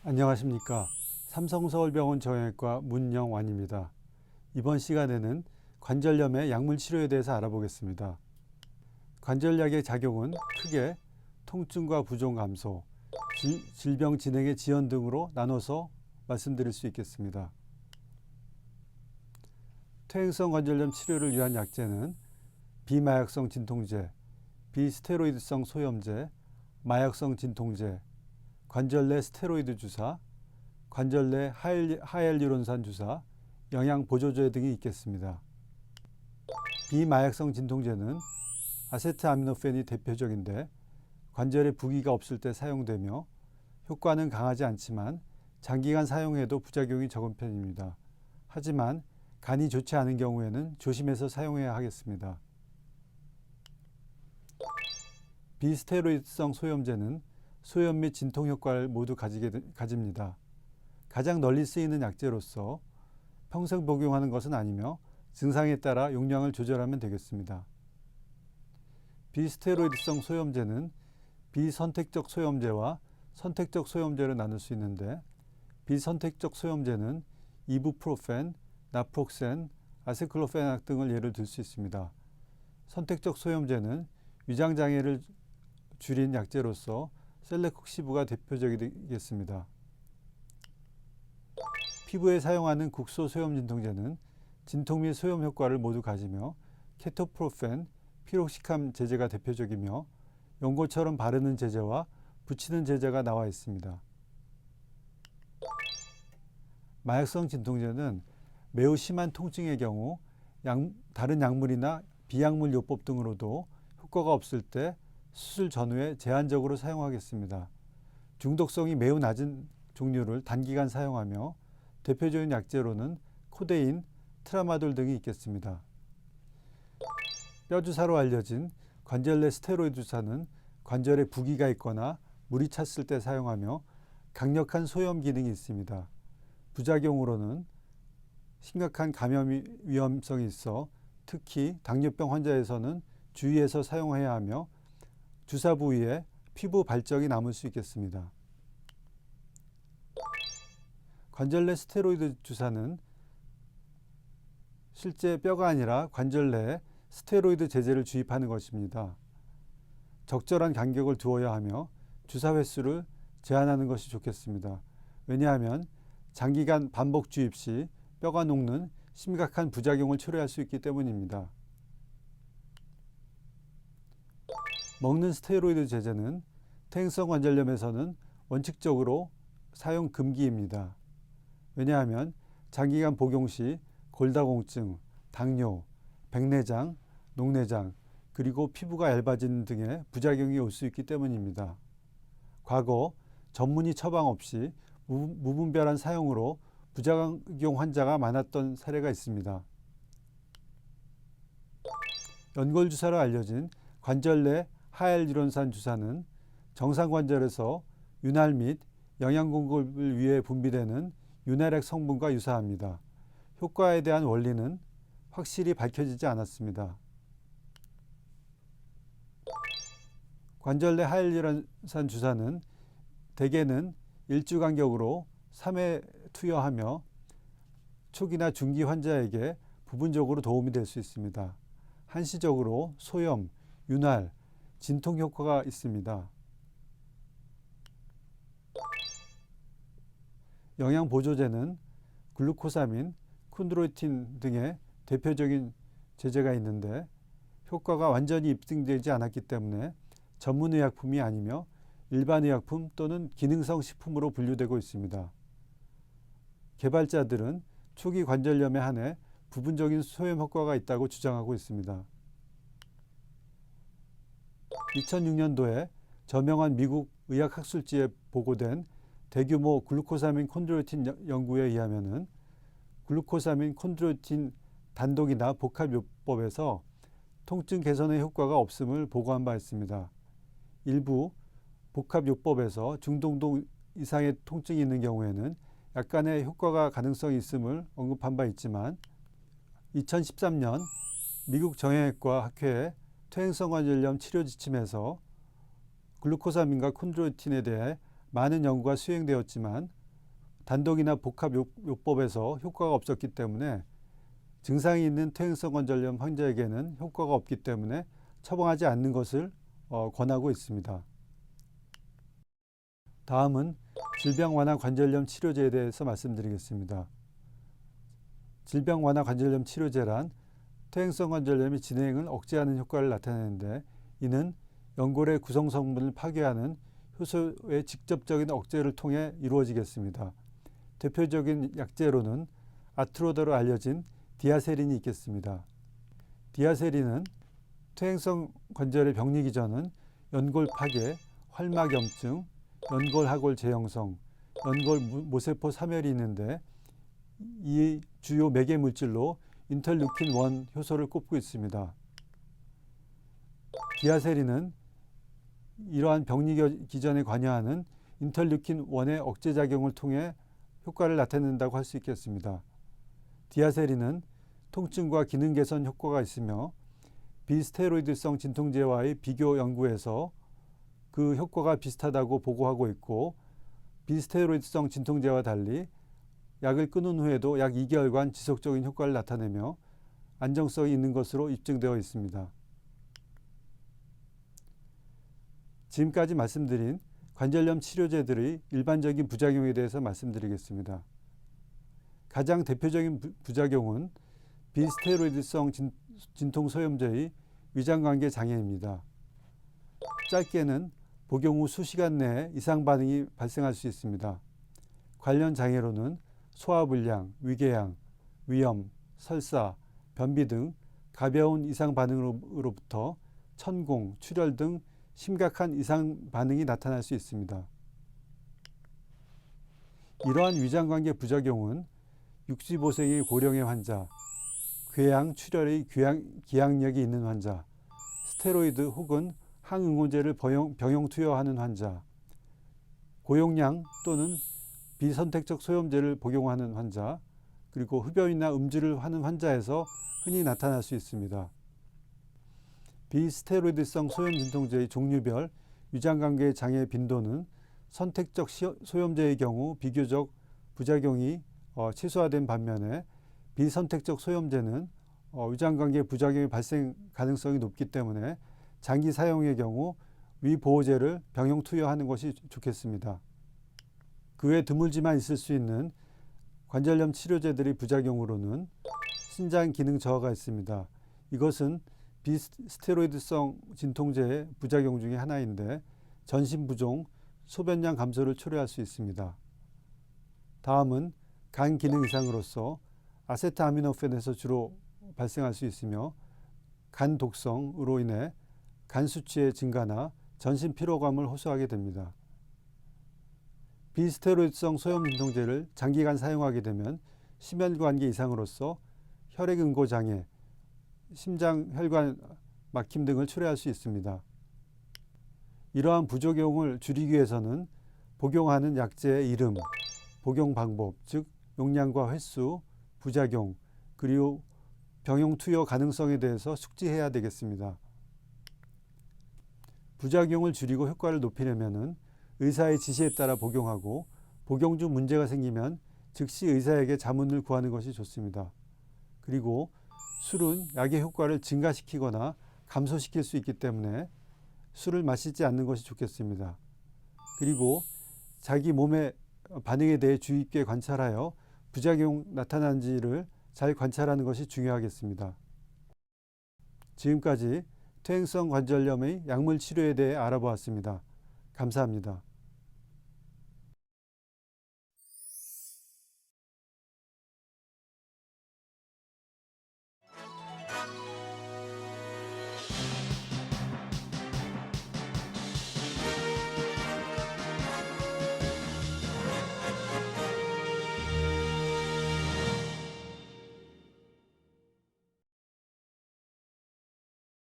안녕하십니까. 삼성서울병원 정형외과 문영환입니다. 이번 시간에는 관절염의 약물 치료에 대해서 알아보겠습니다. 관절약의 작용은 크게 통증과 부종 감소, 질병 진행의 지연 등으로 나눠서 말씀드릴 수 있겠습니다. 퇴행성 관절염 치료를 위한 약제는 비마약성 진통제, 비스테로이드성 소염제, 마약성 진통제, 관절 내 스테로이드 주사, 관절 내 하이알루론산 주사, 영양 보조제 등이 있겠습니다. 비마약성 진통제는 아세트아미노펜이 대표적인데 관절에 부기가 없을 때 사용되며 효과는 강하지 않지만 장기간 사용해도 부작용이 적은 편입니다. 하지만 간이 좋지 않은 경우에는 조심해서 사용해야 하겠습니다. 비스테로이드성 소염제는 소염 및 진통 효과를 모두 가집니다. 가장 널리 쓰이는 약제로서 평생 복용하는 것은 아니며 증상에 따라 용량을 조절하면 되겠습니다. 비스테로이드성 소염제는 비선택적 소염제와 선택적 소염제로 나눌 수 있는데 비선택적 소염제는 이부프로펜, 나프록센, 아세클로페낙 등을 예를 들 수 있습니다. 선택적 소염제는 위장장애를 줄인 약제로서 셀레콕시브가 대표적이겠습니다. 피부에 사용하는 국소 소염 진통제는 진통 및 소염 효과를 모두 가지며 케토프로펜, 피록시캄 제제가 대표적이며 연고처럼 바르는 제제와 붙이는 제제가 나와 있습니다. 마약성 진통제는 매우 심한 통증의 경우 다른 약물이나 비약물 요법 등으로도 효과가 없을 때 수술 전후에 제한적으로 사용하겠습니다. 중독성이 매우 낮은 종류를 단기간 사용하며 대표적인 약제로는 코데인, 트라마돌 등이 있겠습니다. 뼈주사로 알려진 관절 내 스테로이드 주사는 관절에 부기가 있거나 물이 찼을 때 사용하며 강력한 소염 기능이 있습니다. 부작용으로는 심각한 감염 위험성이 있어 특히 당뇨병 환자에서는 주의해서 사용해야 하며 주사 부위에 피부 발적이 남을 수 있겠습니다. 관절 내 스테로이드 주사는 실제 뼈가 아니라 관절 내에 스테로이드 제제를 주입하는 것입니다. 적절한 간격을 두어야 하며 주사 횟수를 제한하는 것이 좋겠습니다. 왜냐하면 장기간 반복 주입 시 뼈가 녹는 심각한 부작용을 초래할 수 있기 때문입니다. 먹는 스테로이드 제제는 퇴행성 관절염에서는 원칙적으로 사용 금기입니다. 왜냐하면 장기간 복용 시 골다공증, 당뇨, 백내장, 녹내장, 그리고 피부가 얇아지는 등의 부작용이 올 수 있기 때문입니다. 과거 전문의 처방 없이 무분별한 사용으로 부작용 환자가 많았던 사례가 있습니다. 연골주사로 알려진 관절 내 하이알루론산 주사는 정상관절에서 윤활 및 영양 공급을 위해 분비되는 윤활액 성분과 유사합니다. 효과에 대한 원리는 확실히 밝혀지지 않았습니다. 관절 내 하이알루론산 주사는 대개는 일주 간격으로 3회 투여하며 초기나 중기 환자에게 부분적으로 도움이 될 수 있습니다. 한시적으로 소염, 윤활, 진통 효과가 있습니다. 영양 보조제는 글루코사민, 콘드로이틴 등의 대표적인 제제가 있는데 효과가 완전히 입증되지 않았기 때문에 전문의약품이 아니며 일반의약품 또는 기능성 식품으로 분류되고 있습니다. 개발자들은 초기 관절염에 한해 부분적인 소염 효과가 있다고 주장하고 있습니다. 2006년도에 저명한 미국 의학학술지에 보고된 대규모 글루코사민 콘드로이틴 연구에 의하면 글루코사민 콘드로이틴 단독이나 복합요법에서 통증 개선의 효과가 없음을 보고한 바 있습니다. 일부 복합요법에서 중등도 이상의 통증이 있는 경우에는 약간의 효과가 가능성이 있음을 언급한 바 있지만 2013년 미국 정형외과 학회의 퇴행성 관절염 치료 지침에서 글루코사민과 콘드로이틴에 대해 많은 연구가 수행되었지만 단독이나 복합 요법에서 효과가 없었기 때문에 증상이 있는 퇴행성 관절염 환자에게는 효과가 없기 때문에 처방하지 않는 것을 권하고 있습니다. 다음은 질병 완화 관절염 치료제에 대해서 말씀드리겠습니다. 질병 완화 관절염 치료제란 퇴행성 관절염의 진행을 억제하는 효과를 나타내는데, 이는 연골의 구성 성분을 파괴하는 효소의 직접적인 억제를 통해 이루어지겠습니다. 대표적인 약재로는 아트로더로 알려진 디아세린이 있겠습니다. 디아세린은 퇴행성 관절의 병리 기전은 연골 파괴, 활막염증, 연골하골 재형성, 연골 모세포 사멸이 있는데, 이 주요 매개 물질로 인터루킨-1 효소를 꼽고 있습니다. 디아세린은 이러한 병리 기전에 관여하는 인터루킨-1의 억제 작용을 통해 효과를 나타낸다고 할 수 있겠습니다. 디아세린은 통증과 기능 개선 효과가 있으며 비스테로이드성 진통제와의 비교 연구에서 그 효과가 비슷하다고 보고하고 있고, 비스테로이드성 진통제와 달리 약을 끊은 후에도 약 2개월간 지속적인 효과를 나타내며 안정성이 있는 것으로 입증되어 있습니다. 지금까지 말씀드린 관절염 치료제들의 일반적인 부작용에 대해서 말씀드리겠습니다. 가장 대표적인 부작용은 비스테로이드성 진통소염제의 위장관계 장애입니다. 짧게는 복용 후 수시간 내에 이상 반응이 발생할 수 있습니다. 관련 장애로는 소화불량, 위궤양, 위염, 설사, 변비 등 가벼운 이상 반응으로부터 천공, 출혈 등 심각한 이상 반응이 나타날 수 있습니다. 이러한 위장관계 부작용은 65세의 고령의 환자, 궤양, 출혈의 기항력이 있는 환자, 스테로이드 혹은 항응고제를 병용 투여하는 환자, 고용량 또는 비선택적 소염제를 복용하는 환자, 그리고 흡연이나 음주를 하는 환자에서 흔히 나타날 수 있습니다. 비스테로이드성 소염 진통제의 종류별 위장관계 장애 빈도는 선택적 소염제의 경우 비교적 부작용이 최소화된 반면에, 비선택적 소염제는 위장관계 부작용의 발생 가능성이 높기 때문에 장기 사용의 경우 위보호제를 병용 투여하는 것이 좋겠습니다. 그 외 드물지만 있을 수 있는 관절염 치료제들의 부작용으로는 신장 기능 저하가 있습니다. 이것은 비스테로이드성 진통제의 부작용 중에 하나인데, 전신 부종, 소변량 감소를 초래할 수 있습니다. 다음은 간 기능 이상으로서 아세트아미노펜에서 주로 발생할 수 있으며, 간 독성으로 인해 간 수치의 증가나 전신 피로감을 호소하게 됩니다. 비스테로이드성 소염 진통제를 장기간 사용하게 되면 심혈관계 이상으로서 혈액응고 장애, 심장 혈관 막힘 등을 초래할 수 있습니다. 이러한 부작용을 줄이기 위해서는 복용하는 약제의 이름, 복용 방법, 즉 용량과 횟수, 부작용, 그리고 병용 투여 가능성에 대해서 숙지해야 되겠습니다. 부작용을 줄이고 효과를 높이려면 의사의 지시에 따라 복용하고, 복용 중 문제가 생기면 즉시 의사에게 자문을 구하는 것이 좋습니다. 그리고 술은 약의 효과를 증가시키거나 감소시킬 수 있기 때문에 술을 마시지 않는 것이 좋겠습니다. 그리고 자기 몸의 반응에 대해 주의 깊게 관찰하여 부작용 나타난지를 잘 관찰하는 것이 중요하겠습니다. 지금까지 퇴행성 관절염의 약물 치료에 대해 알아보았습니다. 감사합니다.